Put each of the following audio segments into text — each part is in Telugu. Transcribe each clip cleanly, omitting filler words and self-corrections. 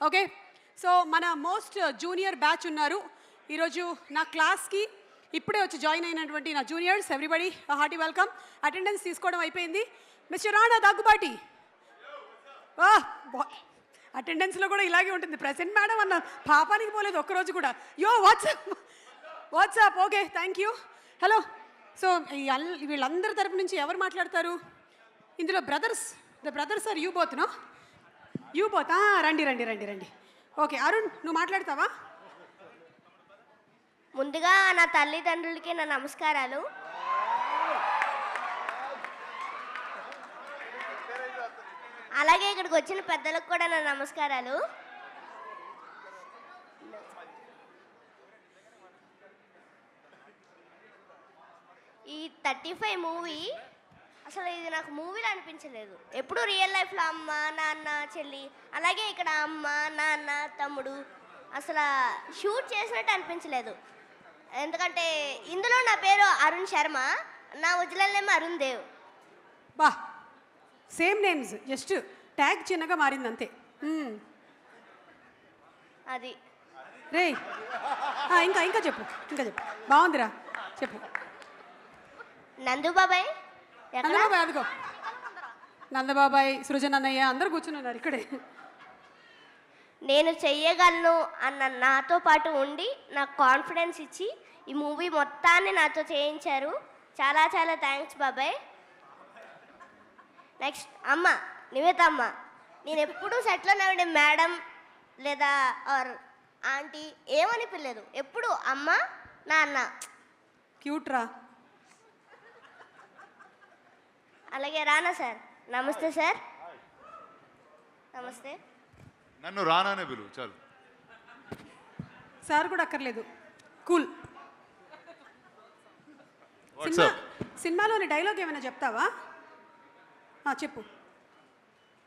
ఓకే, సో మన మోస్ట్ జూనియర్ బ్యాచ్ ఉన్నారు ఈరోజు నా క్లాస్కి. ఇప్పుడే వచ్చి జాయిన్ అయినటువంటి నా juniors, everybody hearty welcome. Attendance తీసుకోవడం అయిపోయింది. మిస్టర్ రాణా దగ్గుబాటి, అటెండెన్స్లో కూడా ఇలాగే ఉంటుంది. ప్రెసెంట్ మేడం అన్న పాపానికి పోలేదు ఒక్కరోజు కూడా. WhatsApp okay, thank you. Hello. So వీళ్ళందరి తరపు నుంచి ఎవరు మాట్లాడతారు ఇందులో? ద బ్రదర్స్ ఆర్ యూ బోత్నో? యూ బోత్, రండి రండి రండి రండి. ఓకే, అరుణ్ నువ్వు మాట్లాడతావా? ముందుగా నా తల్లిదండ్రులకి నా నమస్కారాలు. అలాగే ఇక్కడికి వచ్చిన పెద్దలకు కూడా నా నమస్కారాలు. ఈ 35 మూవీ అసలు ఇది నాకు మూవీలో అనిపించలేదు. ఎప్పుడు రియల్ లైఫ్లో అమ్మ నాన్న చెల్లి, అలాగే ఇక్కడ అమ్మ నాన్న తమ్ముడు అసలు షూట్ చేసినట్టు అనిపించలేదు. ఎందుకంటే ఇందులో నా పేరు అరుణ్ శర్మ, నా ఒరిజినల్ నేమ్ అరుణ్ దేవ్. బా, సేమ్ నేమ్స్, జస్ట్ ట్యాగ్ చిన్నగా మారింది అంతే. అది రే, ఇంకా ఇంకా చెప్పు, ఇంకా చెప్పు. బాగుందిరా, చెప్పు. నందుబాబాయ్ నందబాబాయ్, అదిగో నందబాబాయ్, సృజనన్నయ్య అందరూ కూర్చుని ఉన్నారు ఇక్కడే. నేను చెయ్యగలను అన్న నాతో పాటు ఉండి నాకు కాన్ఫిడెన్స్ ఇచ్చి ఈ మూవీ మొత్తాన్ని నాతో చేయించారు. చాలా చాలా థ్యాంక్స్ బాబాయ్. నెక్స్ట్ అమ్మ, నివేత అమ్మ. నేను ఎప్పుడూ సెట్లో నవ్వడం మేడం లేదా ఆర్ ఆంటీ ఏమని పిల్లలేదు, ఎప్పుడు అమ్మ నాన్న. క్యూట్ రా. అలాగే రానా సార్, నమస్తే సార్. నమస్తే. నన్ను రానానే పిలువు చాలు. సార్ కూడా అక్కర్లేదు, కూల్. సినిమాలోని డైలాగ్ ఏమైనా చెప్తావా? చెప్పు.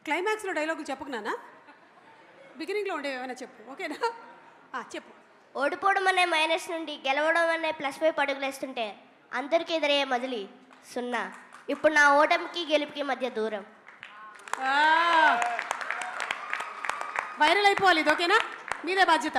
క్లైమాక్స్లో డైలాగులు చెప్పకున్నానా? బిగినింగ్లో ఉండేవి ఏమైనా చెప్పు, ఓకేనా? చెప్పు. ఓడిపోవడం అనే మైనస్ నుండి గెలవడం అనే ప్లస్ 5 అడుగులేస్తుంటే అందరికీ ఎదురయ్యే మొదలి 0. ఇప్పుడు నా ఓటమికి గెలుపుకి మధ్య దూరం. వైరల్ అయిపోవాలి ఇది, ఓకేనా? మీదే బాధ్యత.